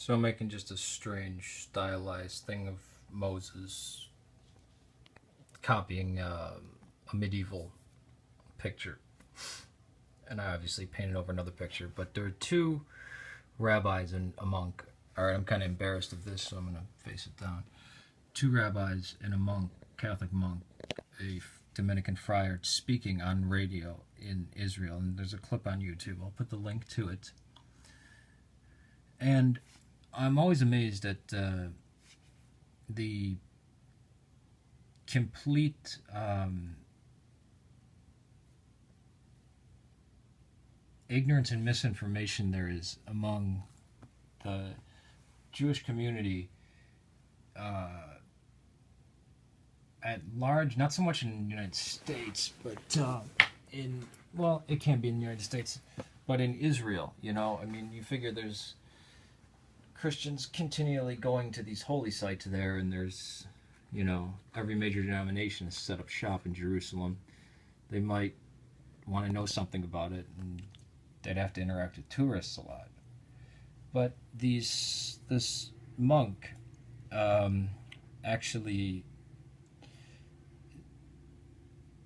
So I'm making just a strange stylized thing of Moses copying a medieval picture. And I obviously painted over another picture. But there are two rabbis and a monk. Alright, I'm kind of embarrassed of this, so I'm going to face it down. Two rabbis and a monk, Catholic monk, a Dominican friar, speaking on radio in Israel. And there's a clip on YouTube. I'll put the link to it. And I'm always amazed at the complete ignorance and misinformation there is among the Jewish community at large, not so much in the United States, but well, it can be in the United States, but in Israel, you know, I mean, you figure there's Christians continually going to these holy sites there, and there's, you know, every major denomination has set up shop in Jerusalem. They might want to know something about it, and they'd have to interact with tourists a lot. But this monk actually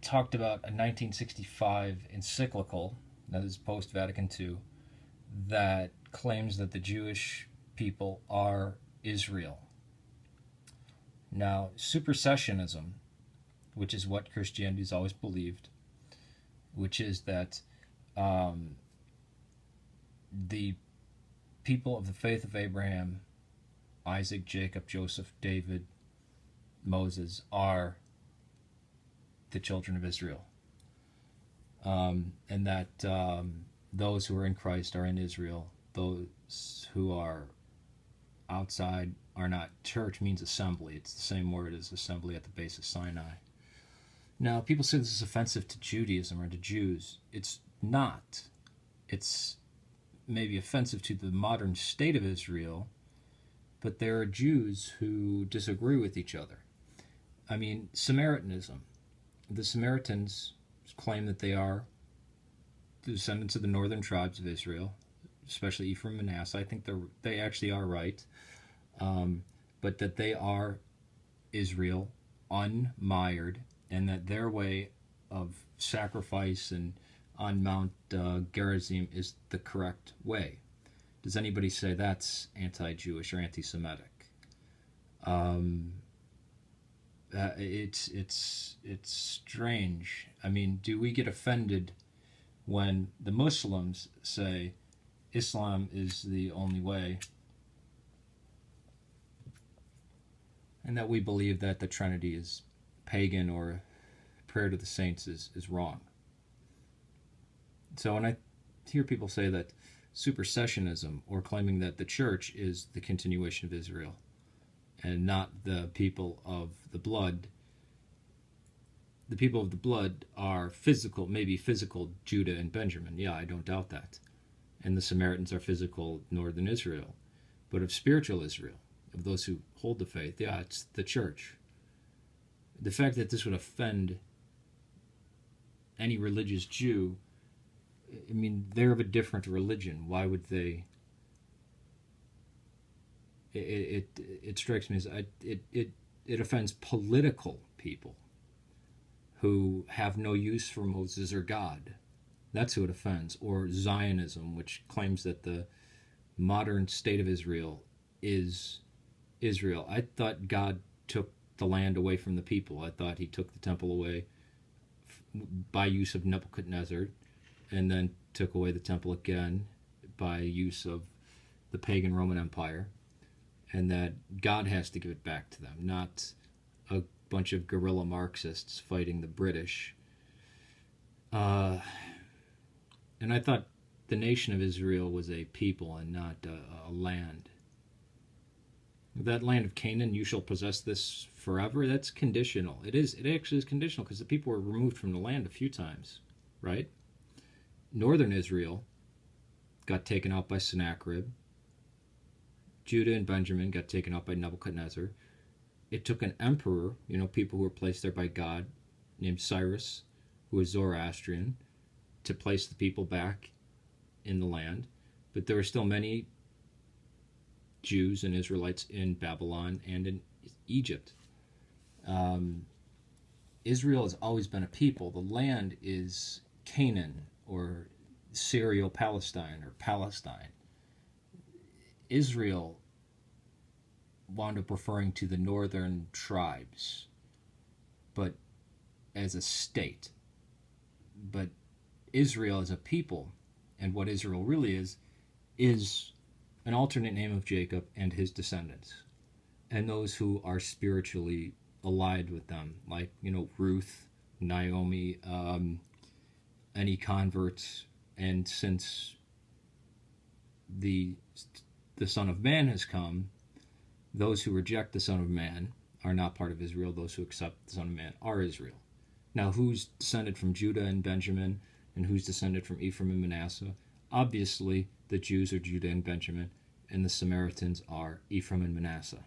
talked about a 1965 encyclical, that is post-Vatican II, that claims that the Jewish people are Israel. Now, supersessionism, which is what Christianity has always believed, which is that the people of the faith of Abraham, Isaac, Jacob, Joseph, David, Moses are the children of Israel. And that those who are in Christ are in Israel. Those who are outside are not. Church means assembly. It's the same word as assembly at the base of Sinai. Now, people say this is offensive to Judaism or to Jews. It's not. It's maybe offensive to the modern state of Israel, but there are Jews who disagree with each other. I mean, Samaritanism. The Samaritans claim that they are the descendants of the northern tribes of Israel, especially Ephraim and Manasseh. I think they actually are right, but that they are Israel unmired, and that their way of sacrifice and on Mount Gerizim is the correct way. Does anybody say that's anti-Jewish or anti-Semitic? It's strange. I mean, do we get offended when the Muslims say Islam is the only way, and that we believe that the Trinity is pagan or prayer to the saints is wrong? So when I hear people say that supersessionism, or claiming that the church is the continuation of Israel and not the people of the blood are physical, maybe physical Judah and Benjamin. Yeah, I don't doubt that. And the Samaritans are physical northern Israel. But of spiritual Israel, of those who hold the faith, yeah, it's the church. The fact that this would offend any religious Jew, I mean, they're of a different religion. Why would they? It strikes me as it offends political people who have no use for Moses or God. That's who it offends. Or Zionism, which claims that the modern state of Israel is Israel. I thought God took the land away from the people. I thought he took the temple away by use of Nebuchadnezzar, and then took away the temple again by use of the pagan Roman Empire, and that God has to give it back to them, not a bunch of guerrilla Marxists fighting the British. And I thought the nation of Israel was a people and not a land. That land of Canaan, you shall possess this forever, that's conditional. It actually is conditional, because the people were removed from the land a few times, right? Northern Israel got taken out by Sennacherib. Judah and Benjamin got taken out by Nebuchadnezzar. It took an emperor, you know, people who were placed there by God, named Cyrus, who was Zoroastrian, to place the people back in the land. But there were still many Jews and Israelites in Babylon and in Egypt. Israel has always been a people. The land is Canaan or Syrio-Palestine or Palestine. Israel wound up referring to the northern tribes, but as a state. But Israel as a people, and what Israel really is an alternate name of Jacob and his descendants, and those who are spiritually allied with them, like, Ruth, Naomi, any converts. And since the Son of Man has come, those who reject the Son of Man are not part of Israel. Those who accept the Son of Man are Israel. Now, who's descended from Judah and Benjamin, and who's descended from Ephraim and Manasseh? Obviously, the Jews are Judah and Benjamin, and the Samaritans are Ephraim and Manasseh.